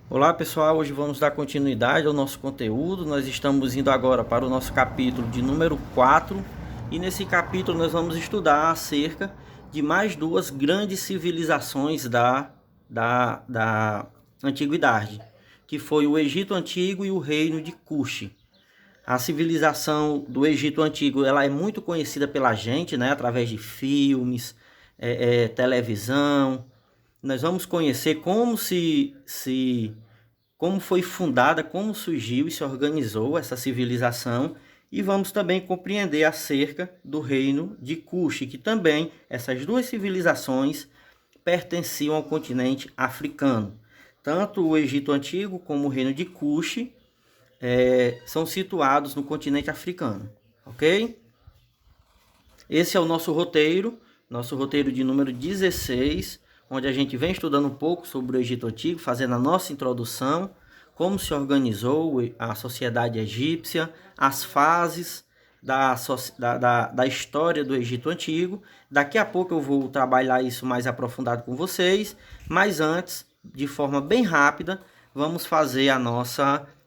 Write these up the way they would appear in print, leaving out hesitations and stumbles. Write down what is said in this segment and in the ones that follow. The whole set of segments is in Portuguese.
Olá pessoal, hoje vamos dar continuidade ao nosso conteúdo. Nós estamos indo agora para o nosso capítulo de número 4 e nesse capítulo nós vamos estudar acerca de mais duas grandes civilizações da antiguidade, que foi o Egito Antigo e o Reino de Kush. A civilização do Egito Antigo ela é muito conhecida pela gente, né, através de filmes, televisão. Nós vamos conhecer como foi fundada, como surgiu e se organizou essa civilização, e vamos também compreender acerca do reino de Kush, que também essas duas civilizações pertenciam ao continente africano. Tanto o Egito Antigo como o reino de Kush são situados no continente africano, ok? Esse é o nosso roteiro de número 16, onde a gente vem estudando um pouco sobre o Egito Antigo, fazendo a nossa introdução, como se organizou a sociedade egípcia, as fases da história do Egito Antigo. Daqui a pouco eu vou trabalhar isso mais aprofundado com vocês, mas antes, de forma bem rápida, vamos fazer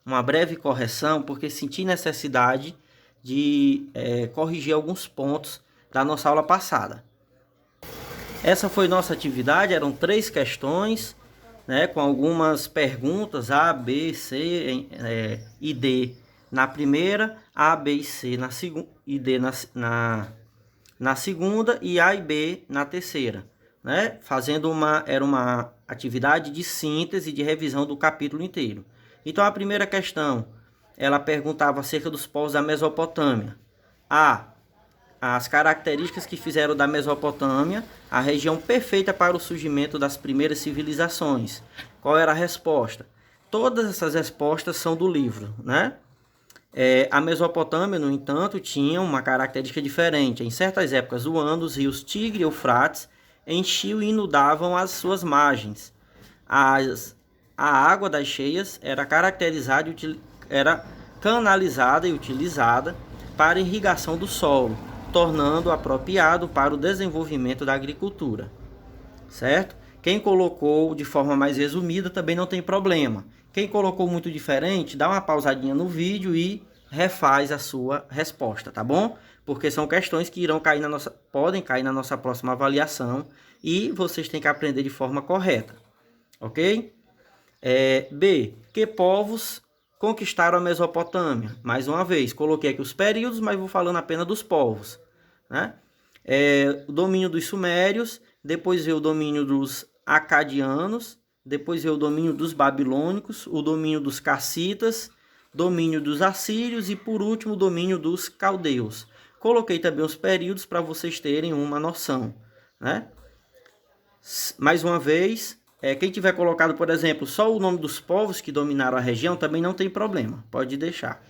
uma breve correção, porque senti necessidade de corrigir alguns pontos da nossa aula passada. Essa foi nossa atividade, eram 3 questões, né, com algumas perguntas A, B, C e D na primeira, A, B e C na segunda, e D na segunda e A e B na terceira, né? Era uma atividade de síntese, de revisão do capítulo inteiro. Então a primeira questão, ela perguntava acerca dos povos da Mesopotâmia. As características que fizeram da Mesopotâmia a região perfeita para o surgimento das primeiras civilizações. Qual era a resposta? Todas essas respostas são do livro, né? A Mesopotâmia, no entanto, tinha uma característica diferente. Em certas épocas do ano, os rios Tigre e Eufrates enchiam e inundavam as suas margens. A água das cheias era canalizada e utilizada para irrigação do solo, tornando apropriado para o desenvolvimento da agricultura, certo? Quem colocou de forma mais resumida também não tem problema. Quem colocou muito diferente, dá uma pausadinha no vídeo e refaz a sua resposta, tá bom? Porque são questões que podem cair na nossa próxima avaliação e vocês têm que aprender de forma correta, ok? B. Que povos conquistaram a Mesopotâmia? Mais uma vez, coloquei aqui os períodos, mas vou falando apenas dos povos, né? O domínio dos sumérios, depois veio o domínio dos acadianos, depois veio o domínio dos babilônicos, o domínio dos cassitas, domínio dos assírios e, por último, o domínio dos caldeus. Coloquei também os períodos para vocês terem uma noção, né? Mais uma vez, quem tiver colocado, por exemplo, só o nome dos povos que dominaram a região, também não tem problema, pode deixar.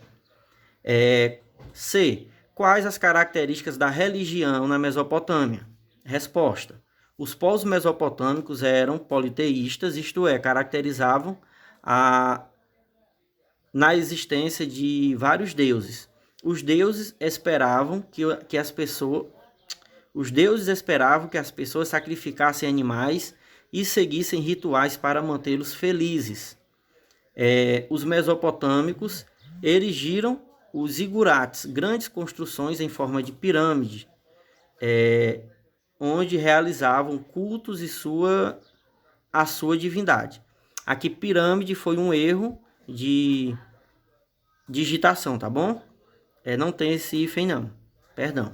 C. Quais as características da religião na Mesopotâmia? Resposta. Os povos mesopotâmicos eram politeístas, isto é, caracterizavam na existência de vários deuses. Os deuses esperavam que as pessoas sacrificassem animais e seguissem rituais para mantê-los felizes. Os mesopotâmicos erigiram os zigurates, grandes construções em forma de pirâmide, onde realizavam cultos à sua divindade. Aqui pirâmide foi um erro de digitação, tá bom? Não tem esse hífen não, perdão.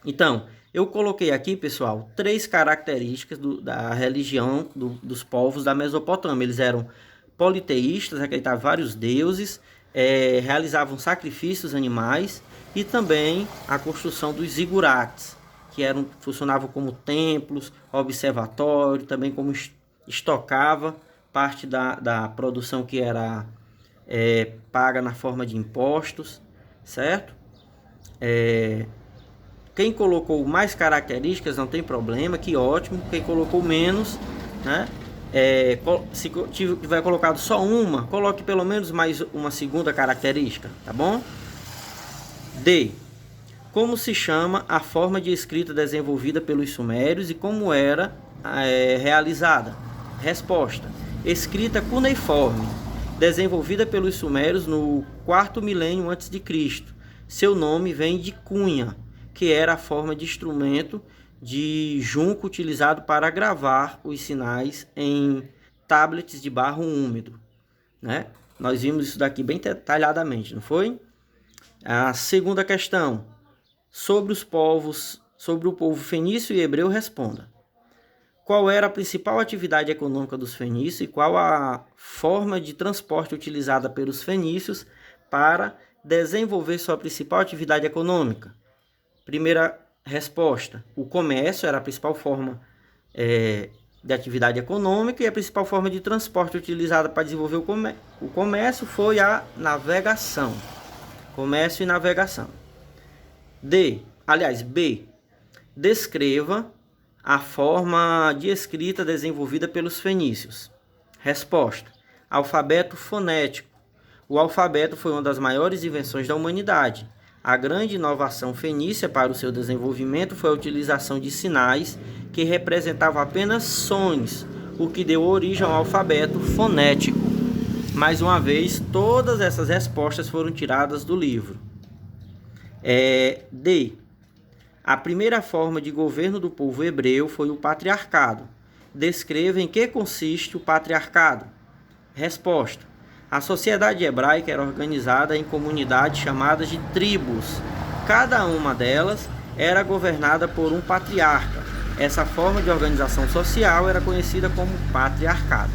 Então, eu coloquei aqui, pessoal, 3 características da religião dos povos da Mesopotâmia. Eles eram politeístas, acreditavam em vários deuses, realizavam sacrifícios animais e também a construção dos zigurates, que funcionavam como templos, observatório, também como estocava parte da produção que era paga na forma de impostos, certo? Quem colocou mais características não tem problema, que ótimo. Quem colocou menos, né? Se tiver colocado só uma, coloque pelo menos mais uma segunda característica, tá bom? D. Como se chama a forma de escrita desenvolvida pelos sumérios e como era realizada? Resposta. escrita cuneiforme, desenvolvida pelos sumérios no 4º milênio a.C. Seu nome vem de cunha, que era a forma de instrumento de junco utilizado para gravar os sinais em tablets de barro úmido, né? Nós vimos isso daqui bem detalhadamente, não foi? A segunda questão, sobre o povo fenício e hebreu, responda. Qual era a principal atividade econômica dos fenícios e qual a forma de transporte utilizada pelos fenícios para desenvolver sua principal atividade econômica? Primeira resposta, o comércio era a principal forma de atividade econômica, e a principal forma de transporte utilizada para desenvolver o comércio foi a navegação. Comércio e navegação. B. Descreva a forma de escrita desenvolvida pelos fenícios. Resposta: alfabeto fonético. O alfabeto foi uma das maiores invenções da humanidade. A grande inovação fenícia para o seu desenvolvimento foi a utilização de sinais que representavam apenas sons, o que deu origem ao alfabeto fonético. Mais uma vez, todas essas respostas foram tiradas do livro. D. A primeira forma de governo do povo hebreu foi o patriarcado. Descreva em que consiste o patriarcado. Resposta: a sociedade hebraica era organizada em comunidades chamadas de tribos. Cada uma delas era governada por um patriarca. Essa forma de organização social era conhecida como patriarcado.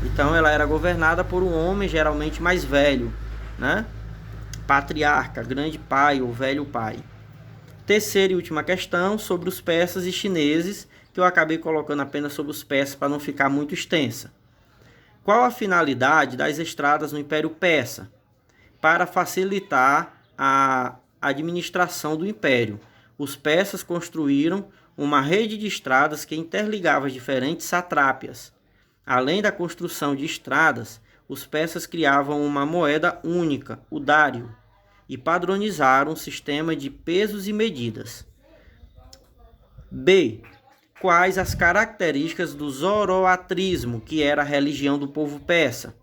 Então ela era governada por um homem geralmente mais velho, né? Patriarca, grande pai ou velho pai. Terceira e última questão, sobre os persas e chineses, que eu acabei colocando apenas sobre os persas para não ficar muito extensa. Qual a finalidade das estradas no Império Persa? Para facilitar a administração do império, os persas construíram uma rede de estradas que interligava as diferentes satrápias. Além da construção de estradas, os persas criavam uma moeda única, o dário, e padronizaram um sistema de pesos e medidas. B. Quais as características do zoroatrismo, que era a religião do povo persa?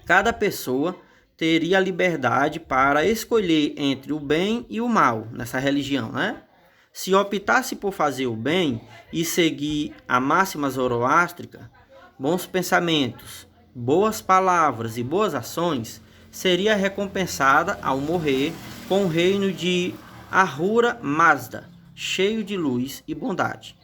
Cada pessoa teria a liberdade para escolher entre o bem e o mal nessa religião, né? Se optasse por fazer o bem e seguir a máxima zoroástrica, bons pensamentos, boas palavras e boas ações, seria recompensada ao morrer com o reino de Ahura Mazda, cheio de luz e bondade.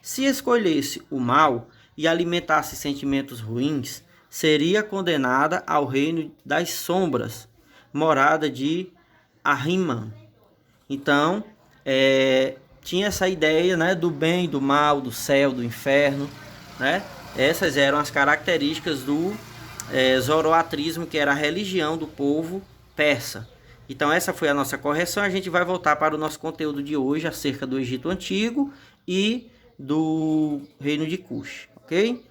Se escolhesse o mal e alimentasse sentimentos ruins, seria condenada ao reino das sombras, morada de Ahriman. Então, tinha essa ideia, né, do bem, do mal, do céu, do inferno, né? Essas eram as características do zoroatrismo, que era a religião do povo persa. Então essa foi a nossa correção. A gente vai voltar para o nosso conteúdo de hoje acerca do Egito Antigo e do Reino de Cush, ok?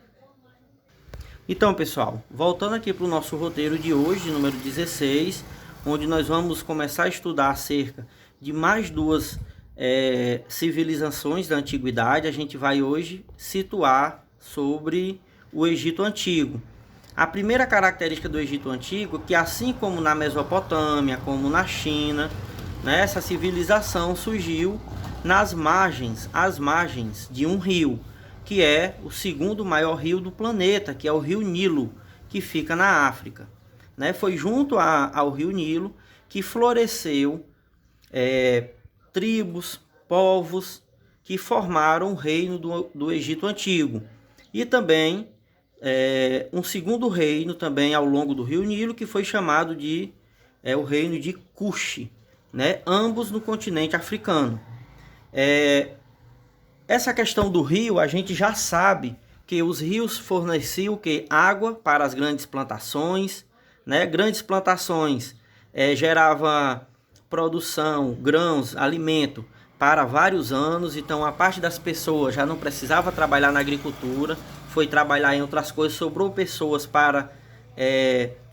Então, pessoal, voltando aqui para o nosso roteiro de hoje, número 16, onde nós vamos começar a estudar acerca de mais duas civilizações da antiguidade. A gente vai hoje situar sobre o Egito Antigo. A primeira característica do Egito Antigo é que, assim como na Mesopotâmia, como na China, né, essa civilização surgiu às margens de um rio, que é o segundo maior rio do planeta, que é o Rio Nilo, que fica na África. Né? Foi junto ao Rio Nilo que floresceu tribos, povos que formaram o reino do Egito Antigo. E também um segundo reino também ao longo do Rio Nilo, que foi chamado de o reino de Cush, né? Ambos no continente africano. Essa questão do rio, a gente já sabe que os rios forneciam água para as grandes plantações, né? Grandes plantações gerava produção, grãos, alimento para vários anos. Então a parte das pessoas já não precisava trabalhar na agricultura, foi trabalhar em outras coisas, sobrou pessoas para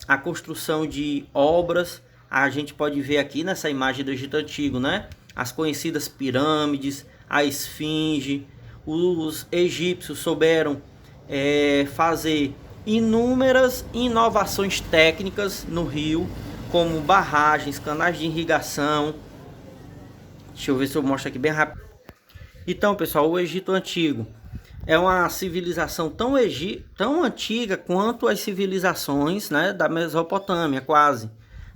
a construção de obras. A gente pode ver aqui nessa imagem do Egito Antigo, né? As conhecidas pirâmides, a esfinge. Os egípcios souberam fazer inúmeras inovações técnicas no rio, como barragens, canais de irrigação. Deixa eu ver se eu mostro aqui bem rápido. Então, pessoal, o Egito Antigo é uma civilização tão antiga quanto as civilizações, né, da Mesopotâmia, quase.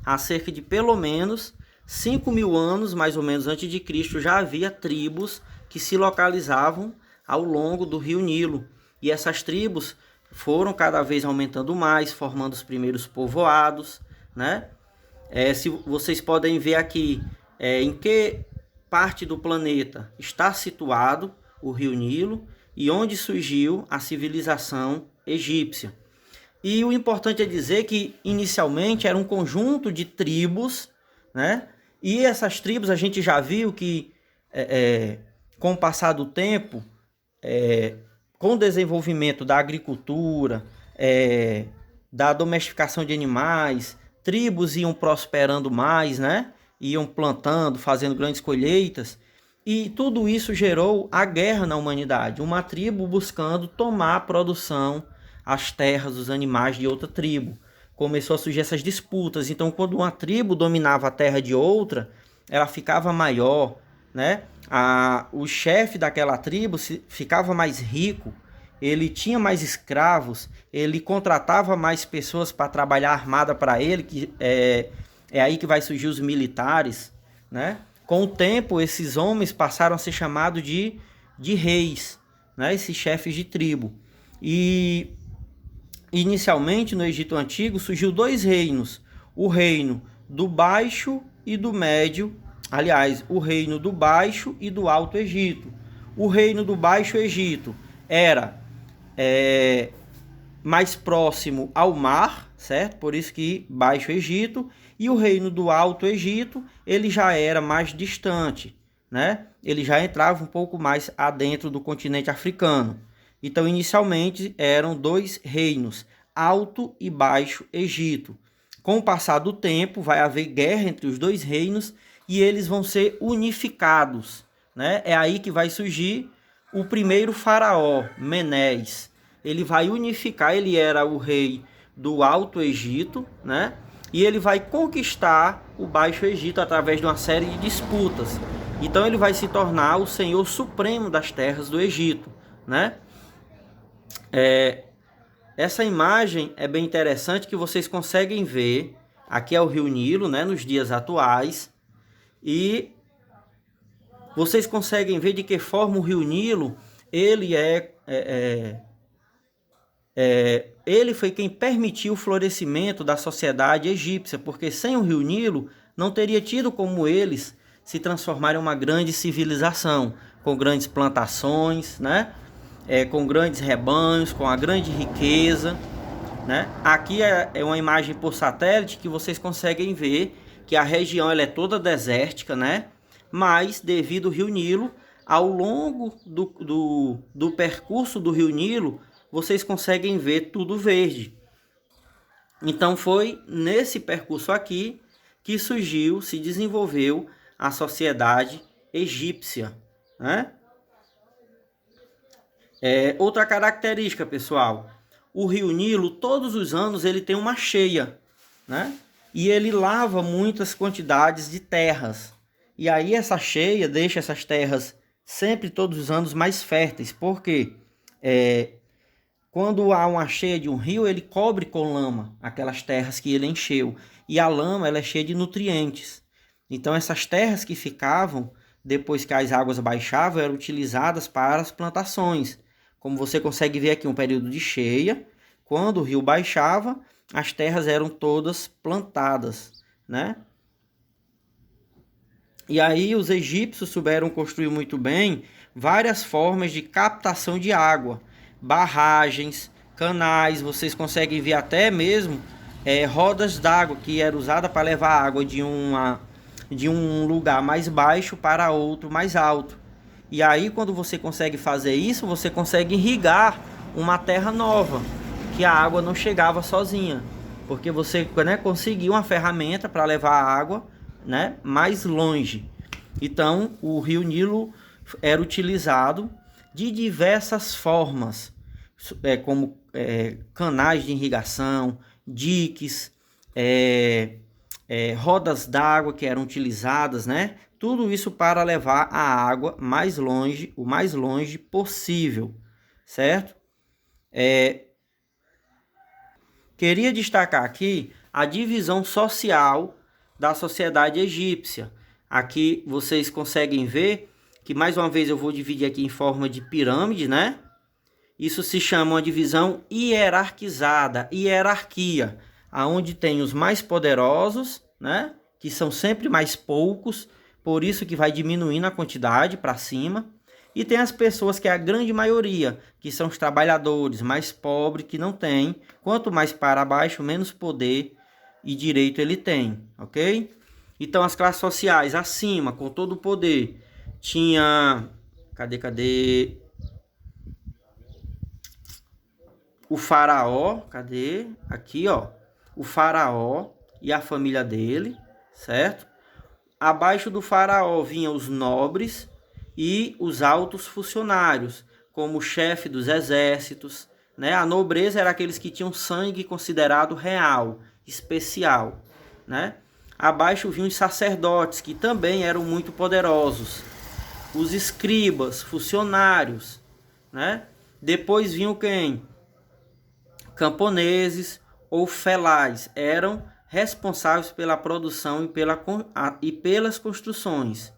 Há cerca de pelo menos 5.000 anos, mais ou menos, antes de Cristo, já havia tribos que se localizavam ao longo do rio Nilo. E essas tribos foram cada vez aumentando mais, formando os primeiros povoados, né? Se vocês podem ver aqui em que parte do planeta está situado o rio Nilo e onde surgiu a civilização egípcia. E o importante é dizer que inicialmente era um conjunto de tribos, né? E essas tribos a gente já viu que com o passar do tempo, com o desenvolvimento da agricultura, da domesticação de animais, tribos iam prosperando mais, né? Iam plantando, fazendo grandes colheitas, e tudo isso gerou a guerra na humanidade. Uma tribo buscando tomar a produção, as terras, os animais de outra tribo. Começou a surgir essas disputas. Então, quando uma tribo dominava a terra de outra, ela ficava maior, né? O chefe daquela tribo ficava mais rico, ele tinha mais escravos, ele contratava mais pessoas para trabalhar armada para ele, que é aí que vai surgir os militares, né? Com o tempo, esses homens passaram a ser chamados de reis, né? Esses chefes de tribo. E inicialmente no Egito Antigo surgiu 2 reinos, o reino do Baixo e do Médio, aliás, o reino do Baixo e do Alto Egito. O reino do Baixo Egito era mais próximo ao mar, certo? Por isso que Baixo Egito. E o reino do Alto Egito, ele já era mais distante, né? Ele já entrava um pouco mais adentro do continente africano. Então, inicialmente, eram 2 reinos, Alto e Baixo Egito. Com o passar do tempo, vai haver guerra entre os 2 reinos e eles vão ser unificados, né? É aí que vai surgir o primeiro faraó, Menés. Ele vai unificar, ele era o rei do Alto Egito, né? E ele vai conquistar o Baixo Egito através de uma série de disputas. Então ele vai se tornar o senhor supremo das terras do Egito, né? Essa imagem é bem interessante, que vocês conseguem ver. Aqui é o rio Nilo, né, nos dias atuais. E vocês conseguem ver de que forma o rio Nilo, ele ele foi quem permitiu o florescimento da sociedade egípcia, porque sem o rio Nilo não teria tido como eles se transformarem em uma grande civilização, com grandes plantações, né? Com grandes rebanhos, com a grande riqueza, né? Aqui é uma imagem por satélite que vocês conseguem ver que a região ela é toda desértica, né? Mas devido ao rio Nilo, ao longo do percurso do rio Nilo, vocês conseguem ver tudo verde. Então foi nesse percurso aqui que surgiu, se desenvolveu a sociedade egípcia, né? Outra característica, pessoal, o rio Nilo, todos os anos, ele tem uma cheia, né? E ele lava muitas quantidades de terras. E aí essa cheia deixa essas terras sempre, todos os anos, mais férteis. Por quê? Quando há uma cheia de um rio, ele cobre com lama aquelas terras que ele encheu. E a lama, ela é cheia de nutrientes. Então essas terras que ficavam, depois que as águas baixavam, eram utilizadas para as plantações. Como você consegue ver aqui, um período de cheia, quando o rio baixava, as terras eram todas plantadas, né? E aí os egípcios souberam construir muito bem várias formas de captação de água, barragens, canais, vocês conseguem ver até mesmo rodas d'água que era usada para levar água de um lugar mais baixo para outro mais alto. E aí quando você consegue fazer isso, você consegue irrigar uma terra nova, que a água não chegava sozinha, porque você, né, conseguiu uma ferramenta para levar a água, né, mais longe. Então o rio Nilo era utilizado de diversas formas. como canais de irrigação, diques, rodas d'água que eram utilizadas, né? Tudo isso para levar a água mais longe, o mais longe possível, certo? Queria destacar aqui a divisão social da sociedade egípcia. Aqui vocês conseguem ver que, mais uma vez, eu vou dividir aqui em forma de pirâmide, né? Isso se chama uma divisão hierarquizada, hierarquia, aonde tem os mais poderosos, né? Que são sempre mais poucos, por isso que vai diminuindo a quantidade para cima. E tem as pessoas que é a grande maioria, que são os trabalhadores mais pobres, que não tem. Quanto mais para baixo, menos poder e direito ele tem, ok? Então as classes sociais acima, com todo o poder, tinha... Cadê? O faraó, Aqui, ó. O faraó e a família dele, certo? Abaixo do faraó vinham os nobres e os altos funcionários, como o chefe dos exércitos, né? A nobreza era aqueles que tinham sangue considerado real, especial, né? Abaixo vinham os sacerdotes, que também eram muito poderosos. Os escribas, funcionários, né? Depois vinham quem? Camponeses ou felais, eram responsáveis pela produção e pelas construções.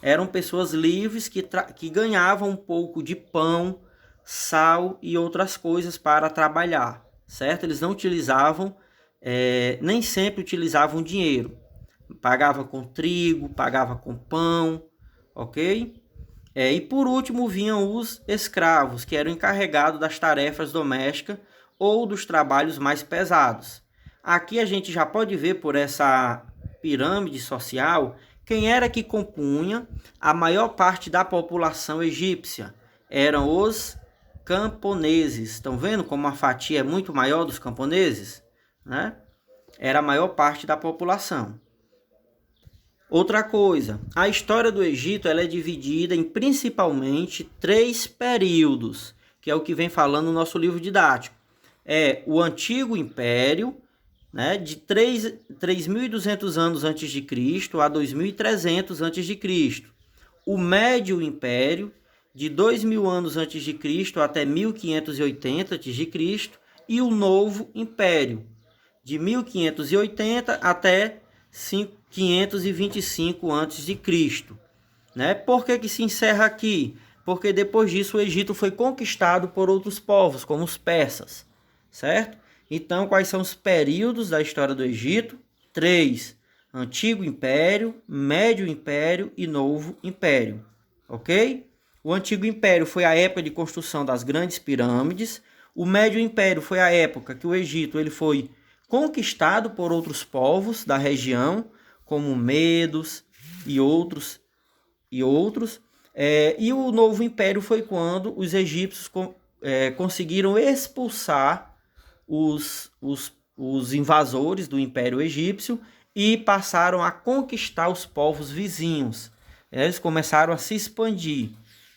Eram pessoas livres que ganhavam um pouco de pão, sal e outras coisas para trabalhar, certo? Eles não utilizavam, nem sempre utilizavam dinheiro. Pagava com trigo, pagava com pão, ok? E por último vinham os escravos, que eram encarregados das tarefas domésticas ou dos trabalhos mais pesados. Aqui a gente já pode ver por essa pirâmide social quem era que compunha a maior parte da população egípcia. Eram os camponeses. Estão vendo como a fatia é muito maior dos camponeses, né? Era a maior parte da população. Outra coisa, a história do Egito ela é dividida em principalmente 3 períodos, que é o que vem falando no nosso livro didático. O Antigo Império, né, de 3.200 anos antes de Cristo a 2.300 antes de Cristo. O Médio Império, de 2.000 anos antes de Cristo até 1580 antes de Cristo, e o Novo Império, de 1580 até 525 antes de Cristo, né? Por que se encerra aqui? Porque depois disso o Egito foi conquistado por outros povos, como os persas, certo? Então, quais são os períodos da história do Egito? 3. Antigo Império, Médio Império e Novo Império, ok? O Antigo Império foi a época de construção das grandes pirâmides. O Médio Império foi a época que o Egito ele foi conquistado por outros povos da região, como Medos e outros. E o Novo Império foi quando os egípcios conseguiram expulsar os invasores do Império Egípcio e passaram a conquistar os povos vizinhos. Eles começaram a se expandir,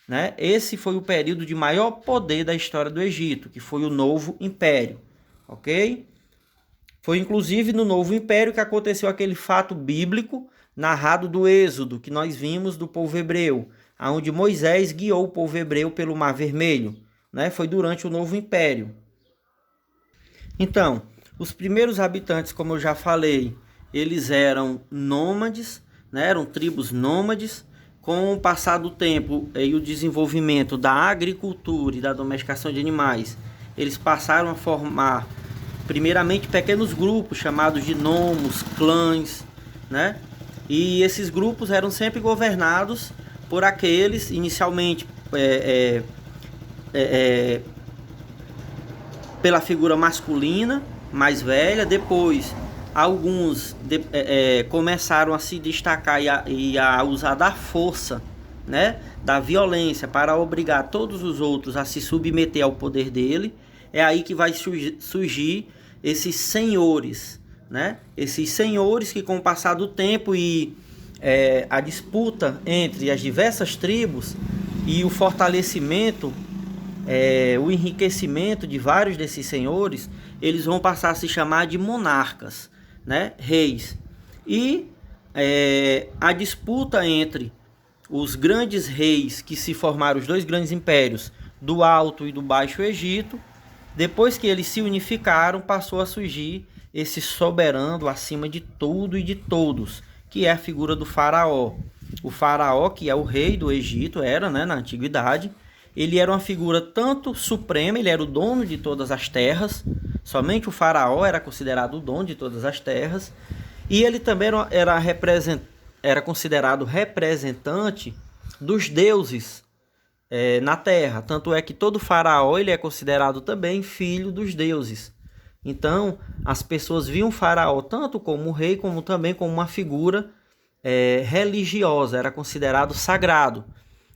né? Esse foi o período de maior poder da história do Egito, que foi o Novo Império, ok? Foi inclusive no Novo Império que aconteceu aquele fato bíblico narrado do Êxodo, que nós vimos do povo hebreu, onde Moisés guiou o povo hebreu pelo Mar Vermelho, né? Foi durante o Novo Império. Então, os primeiros habitantes, como eu já falei, eles eram nômades, né? Eram tribos nômades. Com o passar do tempo e o desenvolvimento da agricultura e da domesticação de animais, eles passaram a formar primeiramente pequenos grupos chamados de nomos, clãs, né? E esses grupos eram sempre governados por aqueles, inicialmente, pela figura masculina, mais velha. Depois, alguns começaram a se destacar e a usar da força, né? Da violência para obrigar todos os outros a se submeter ao poder dele. É aí que vai surgir esses senhores, né? Esses senhores que, com o passar do tempo e a disputa entre as diversas tribos e o fortalecimento o enriquecimento de vários desses senhores, eles vão passar a se chamar de monarcas, né? Reis. E a disputa entre os grandes reis que se formaram, os dois grandes impérios, do Alto e do Baixo Egito, depois que eles se unificaram, passou a surgir esse soberano acima de tudo e de todos, que é a figura do faraó. O faraó, que é o rei do Egito, era, né, na antiguidade, ele era uma figura tanto suprema, ele era o dono de todas as terras, somente o faraó era considerado o dono de todas as terras, e ele também era considerado representante dos deuses na terra. Tanto é que todo faraó ele é considerado também filho dos deuses. Então, as pessoas viam o faraó tanto como rei, como também como uma figura religiosa, era considerado sagrado.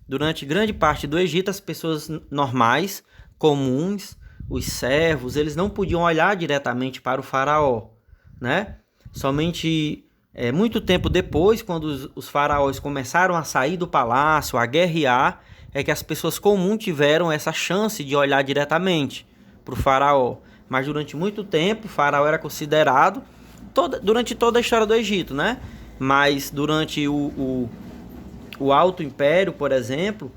Durante grande parte do Egito, as pessoas normais, comuns, os servos, eles não podiam olhar diretamente para o faraó, né? Somente muito tempo depois, quando os faraós começaram a sair do palácio, a guerrear, é que as pessoas comuns tiveram essa chance de olhar diretamente para o faraó. Mas durante muito tempo, o faraó era considerado, durante toda a história do Egito, né? Mas durante o Alto Império, por exemplo,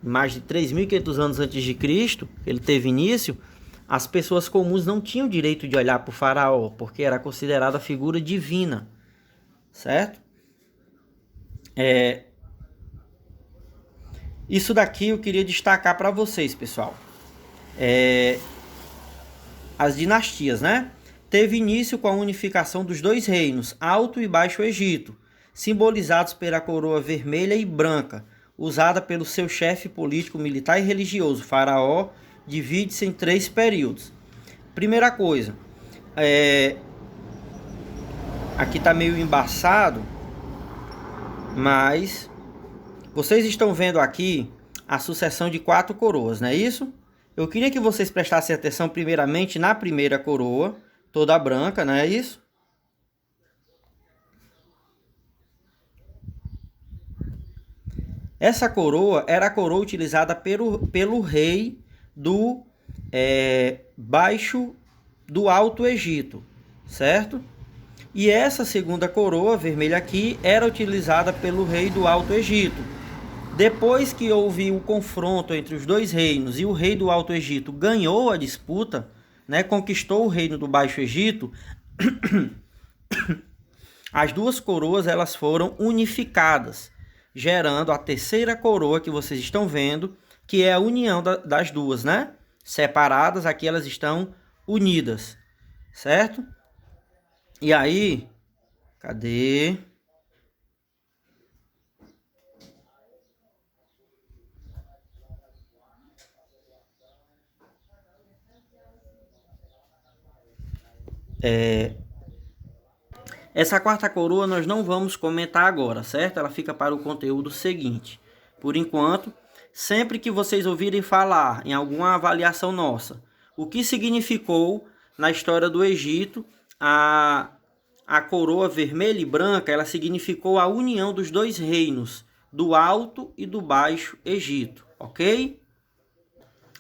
mais de 3.500 anos antes de Cristo, ele teve início, as pessoas comuns não tinham direito de olhar para o faraó, porque era considerada figura divina, certo? Isso daqui eu queria destacar para vocês, pessoal. As dinastias, né? Teve início com a unificação dos dois reinos, Alto e Baixo Egito, simbolizados pela coroa vermelha e branca, usada pelo seu chefe político, militar e religioso. O faraó divide-se em 3 períodos. Primeira coisa, aqui está meio embaçado, mas vocês estão vendo aqui a sucessão de 4 coroas, não é isso? Eu queria que vocês prestassem atenção primeiramente na primeira coroa, toda branca, não é isso? Essa coroa era a coroa utilizada pelo rei do do Alto Egito, certo? E essa segunda coroa vermelha aqui era utilizada pelo rei do Alto Egito. Depois que houve o confronto entre os dois reinos e o rei do Alto Egito ganhou a disputa, né, conquistou o reino do Baixo Egito, as duas coroas elas foram unificadas, gerando a terceira coroa que vocês estão vendo, que é a união das duas, né? Separadas, aqui elas estão unidas, certo? E aí, cadê? Essa quarta coroa nós não vamos comentar agora, certo? Ela fica para o conteúdo seguinte. Por enquanto, sempre que vocês ouvirem falar em alguma avaliação nossa, o que significou na história do Egito a coroa vermelha e branca, ela significou a união dos dois reinos, do Alto e do Baixo Egito, ok?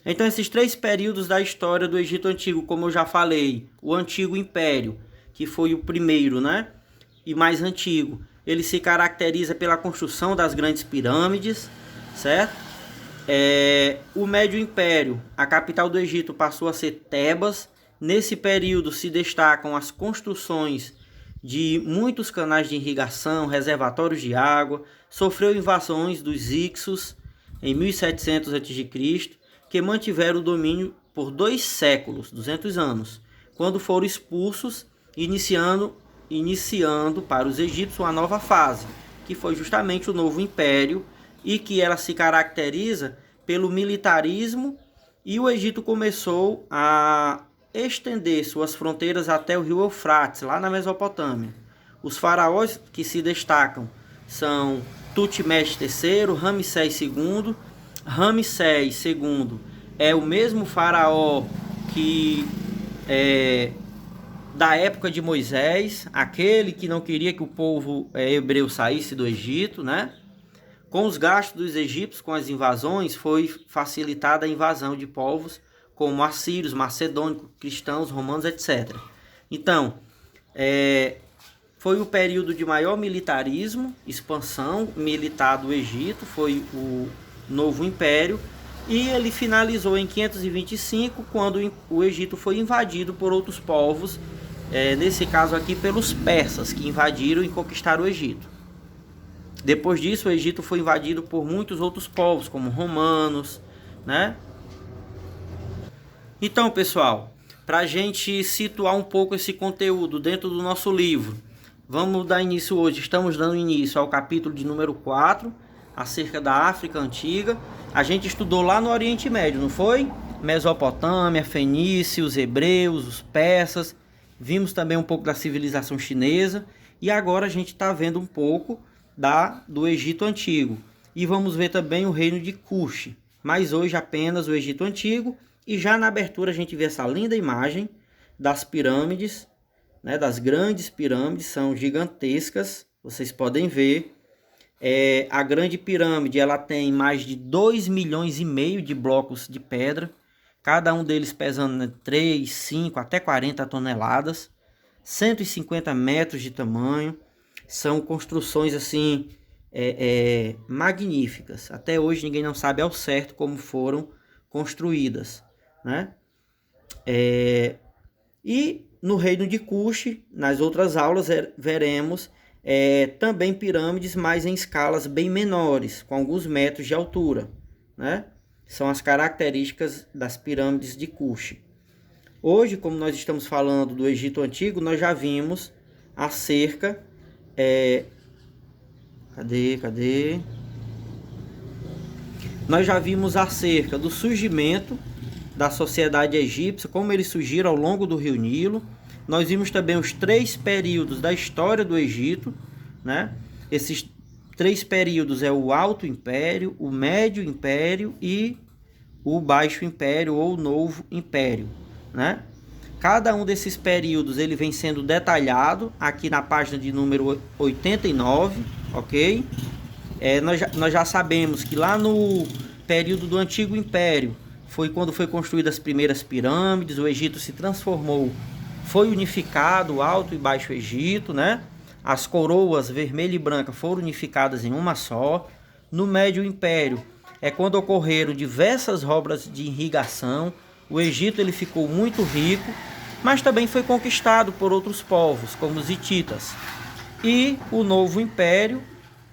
Então, esses 3 períodos da história do Egito Antigo, como eu já falei, o Antigo Império, que foi o primeiro, né? E mais antigo. Ele se caracteriza pela construção das grandes pirâmides, certo? O Médio Império, a capital do Egito passou a ser Tebas. Nesse período se destacam as construções de muitos canais de irrigação, reservatórios de água. Sofreu invasões dos Hicsos em 1700 a.C., que mantiveram o domínio por 2 séculos, 200 anos, quando foram expulsos, iniciando para os egípcios uma nova fase, que foi justamente o Novo Império, e que ela se caracteriza pelo militarismo, e o Egito começou a estender suas fronteiras até o rio Eufrates, lá na Mesopotâmia. Os faraós que se destacam são Tutmés III, Ramsés II. Ramsés II é o mesmo faraó que da época de Moisés, aquele que não queria que o povo hebreu saísse do Egito, né? Com os gastos dos egípcios com as invasões, foi facilitada a invasão de povos como assírios, macedônicos, cristãos, romanos, etc. Então, foi o período de maior militarismo, expansão militar do Egito, foi o novo império, e ele finalizou em 525, quando o Egito foi invadido por outros povos, nesse caso aqui pelos persas, que invadiram e conquistaram o Egito. Depois disso, o Egito foi invadido por muitos outros povos, como romanos, né? Então, pessoal, para a gente situar um pouco esse conteúdo dentro do nosso livro, vamos dar início hoje, estamos dando início ao capítulo de número 4, acerca da África Antiga. A gente estudou lá no Oriente Médio, não foi? Mesopotâmia, Fenícia, os hebreus, os persas. Vimos também um pouco da civilização chinesa. E agora a gente está vendo um pouco do Egito Antigo. E vamos ver também o reino de Cush. Mas hoje apenas o Egito Antigo. E já na abertura a gente vê essa linda imagem das pirâmides, né, das grandes pirâmides, são gigantescas, vocês podem ver. A grande pirâmide, ela tem mais de 2,5 milhões de blocos de pedra, cada um deles pesando 3, 5, até 40 toneladas, 150 metros de tamanho. São construções assim magníficas. Até hoje ninguém não sabe ao certo como foram construídas, né? E no reino de Cush, nas outras aulas, veremos também pirâmides, mas em escalas bem menores, com alguns metros de altura, né? São as características das pirâmides de Cush. Hoje, como nós estamos falando do Egito Antigo, nós já vimos acerca... Cadê? Nós já vimos acerca do surgimento da sociedade egípcia, como eles surgiram ao longo do rio Nilo. Nós vimos também os 3 períodos da história do Egito, né? Esses 3 períodos é o Alto Império, o Médio Império e o Baixo Império ou Novo Império, né? Cada um desses períodos ele vem sendo detalhado aqui na página de número 89, ok? Nós já sabemos que lá no período do Antigo Império foi quando foi construídas as primeiras pirâmides, o Egito se transformou, foi unificado o Alto e Baixo Egito, né? As coroas vermelha e branca foram unificadas em uma só. No Médio Império é quando ocorreram diversas obras de irrigação. O Egito ele ficou muito rico, mas também foi conquistado por outros povos, como os hititas. E o Novo Império,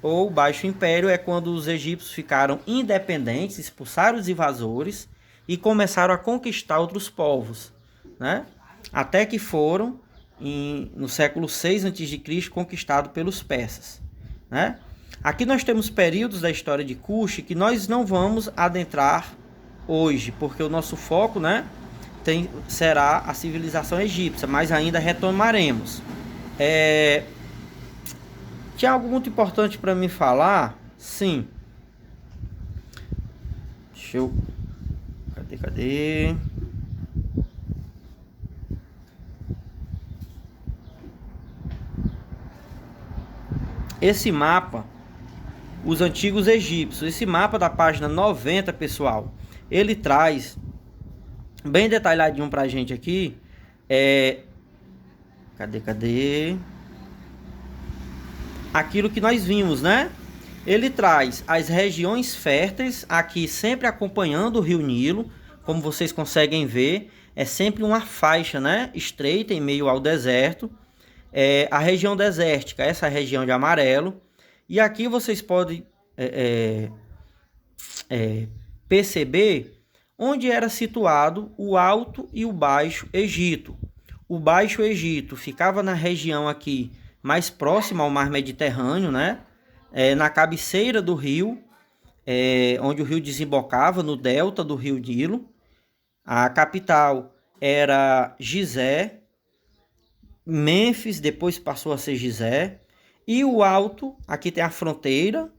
ou Baixo Império, é quando os egípcios ficaram independentes, expulsaram os invasores e começaram a conquistar outros povos, né? Até que foram, no século 6 a.C., conquistados pelos persas, né? Aqui nós temos períodos da história de Cush que nós não vamos adentrar hoje, porque o nosso foco, né, será a civilização egípcia, mas ainda retomaremos. Tinha algo muito importante para me falar? Sim. Deixa eu... Cadê? Esse mapa, os antigos egípcios, esse mapa da página 90, pessoal, ele traz bem detalhadinho pra gente aqui. Cadê? Aquilo que nós vimos, né? Ele traz as regiões férteis, aqui sempre acompanhando o rio Nilo, como vocês conseguem ver, é sempre uma faixa, né, estreita em meio ao deserto. A região desértica, essa região de amarelo. E aqui vocês podem perceber onde era situado o Alto e o Baixo Egito. O Baixo Egito ficava na região aqui mais próxima ao mar Mediterrâneo, né? Na cabeceira do rio, onde o rio desembocava no delta do rio Nilo. A capital era Gizé, Mênfis depois passou a ser Gizé. E o Alto, aqui tem a fronteira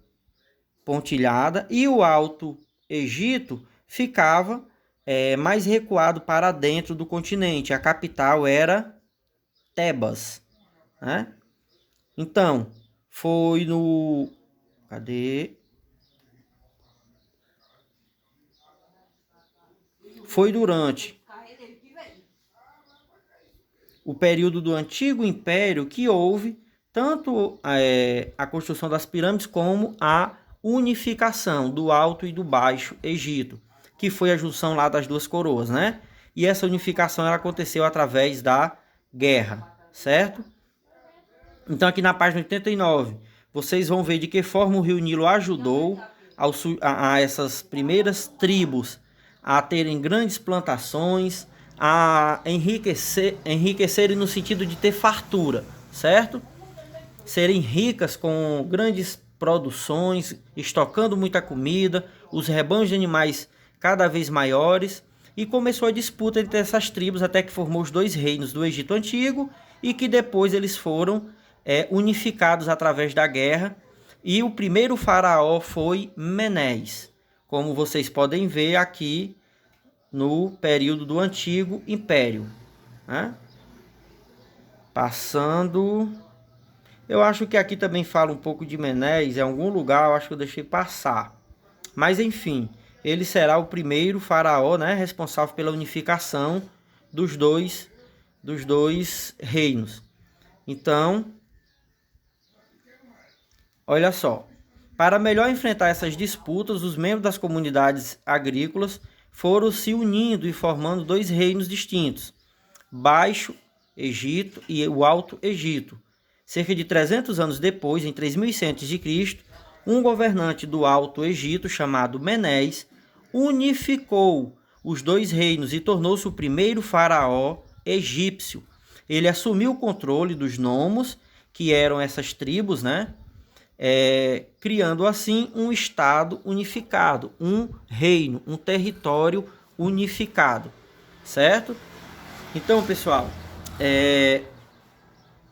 pontilhada, e o Alto Egito ficava mais recuado para dentro do continente. A capital era Tebas, né? Então, foi no... Cadê? foi durante o período do Antigo Império que houve tanto a construção das pirâmides como a unificação do Alto e do Baixo Egito, que foi a junção lá das duas coroas, né? E essa unificação ela aconteceu através da guerra, certo? Então aqui na página 89, vocês vão ver de que forma o Rio Nilo ajudou a essas primeiras tribos a terem grandes plantações, a enriquecerem no sentido de ter fartura, certo? Serem ricas com grandes produções, estocando muita comida, os rebanhos de animais cada vez maiores, e começou a disputa entre essas tribos até que formou os dois reinos do Egito Antigo e que depois eles foram unificados através da guerra. E o primeiro faraó foi Menes, como vocês podem ver aqui no período do Antigo Império, né? Passando, eu acho que aqui também fala um pouco de Menes, em algum lugar eu acho que eu deixei passar. Mas enfim, ele será o primeiro faraó, né, responsável pela unificação dos dois reinos. Então, olha só, para melhor enfrentar essas disputas, os membros das comunidades agrícolas foram se unindo e formando dois reinos distintos, Baixo Egito e o Alto Egito. Cerca de 300 anos depois, em 3100 a.C., um governante do Alto Egito, chamado Menes, unificou os dois reinos e tornou-se o primeiro faraó egípcio. Ele assumiu o controle dos nomos, que eram essas tribos, né? Criando assim um estado unificado, um reino, um território unificado, certo? Então, pessoal,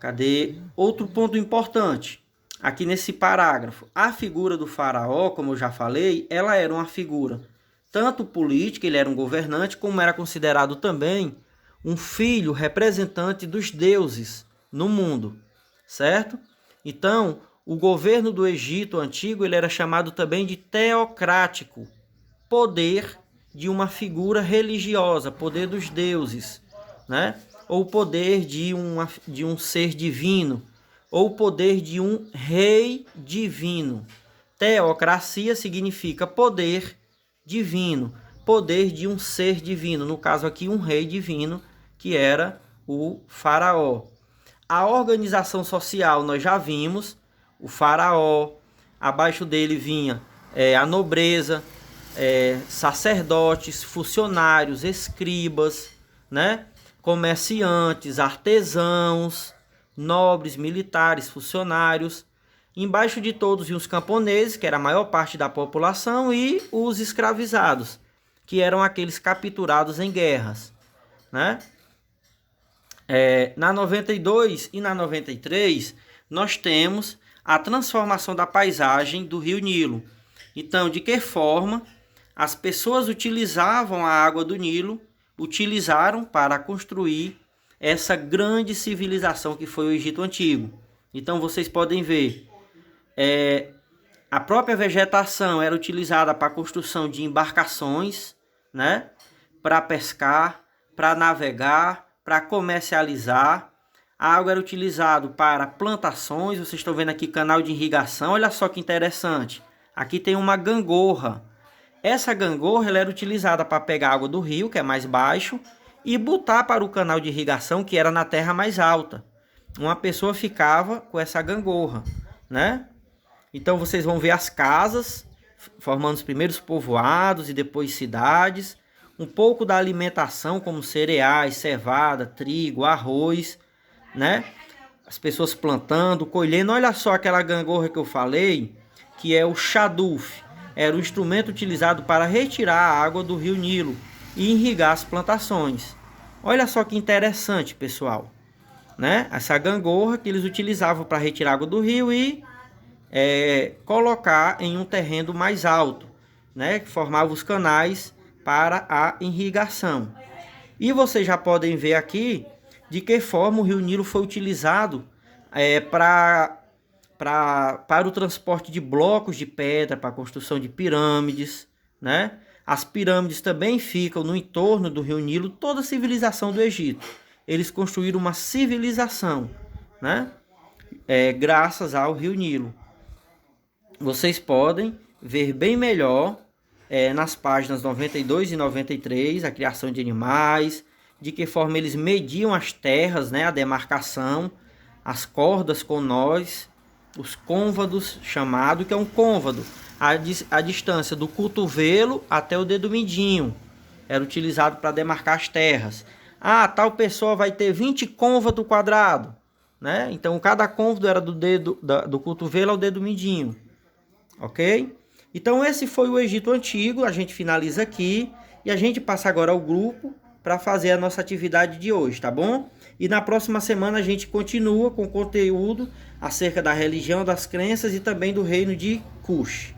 cadê outro ponto importante? Aqui nesse parágrafo, a figura do faraó, como eu já falei, ela era uma figura tanto política, ele era um governante, como era considerado também um filho representante dos deuses no mundo, certo? Então, o governo do Egito antigo ele era chamado também de teocrático, poder de uma figura religiosa, poder dos deuses, né? Ou poder de um ser divino, ou poder de um rei divino. Teocracia significa poder divino, poder de um ser divino, no caso aqui um rei divino, que era o faraó. A organização social nós já vimos, o faraó, abaixo dele vinha a nobreza, sacerdotes, funcionários, escribas, né? Comerciantes, artesãos, nobres, militares, funcionários. Embaixo de todos vinham os camponeses, que era a maior parte da população, e os escravizados, que eram aqueles capturados em guerras, né? Na 92 e na 93, nós temos a transformação da paisagem do Rio Nilo. Então, de que forma as pessoas utilizavam a água do Nilo, utilizaram para construir essa grande civilização que foi o Egito Antigo. Então, vocês podem ver, a própria vegetação era utilizada para a construção de embarcações, né? Para pescar, para navegar, para comercializar. A água era utilizada para plantações. Vocês estão vendo aqui canal de irrigação. Olha só que interessante. Aqui tem uma gangorra. Essa gangorra ela era utilizada para pegar água do rio, que é mais baixo, e botar para o canal de irrigação, que era na terra mais alta. Uma pessoa ficava com essa gangorra, né? Então vocês vão ver as casas, formando os primeiros povoados e depois cidades. Um pouco da alimentação, como cereais, cevada, trigo, arroz, né? As pessoas plantando, colhendo. Olha só aquela gangorra que eu falei, que é o chaduf. Era o instrumento utilizado para retirar a água do rio Nilo e irrigar as plantações. Olha só que interessante, pessoal, né? Essa gangorra que eles utilizavam para retirar água do rio e colocar em um terreno mais alto, né? Que formava os canais para a irrigação. E vocês já podem ver aqui de que forma o rio Nilo foi utilizado para o transporte de blocos de pedra, para a construção de pirâmides, né? As pirâmides também ficam no entorno do rio Nilo, toda a civilização do Egito. Eles construíram uma civilização, né? Graças ao rio Nilo. Vocês podem ver bem melhor nas páginas 92 e 93, a criação de animais, de que forma eles mediam as terras, né? A demarcação, as cordas com nós, os côvados chamado, que é um côvado, a distância do cotovelo até o dedo mindinho, era utilizado para demarcar as terras. Tal pessoa vai ter 20 côvados quadrados, né? Então cada côvado era do cotovelo ao dedo mindinho, ok? Então esse foi o Egito Antigo, a gente finaliza aqui e a gente passa agora ao grupo para fazer a nossa atividade de hoje, tá bom? E na próxima semana a gente continua com conteúdo acerca da religião, das crenças e também do reino de Kush.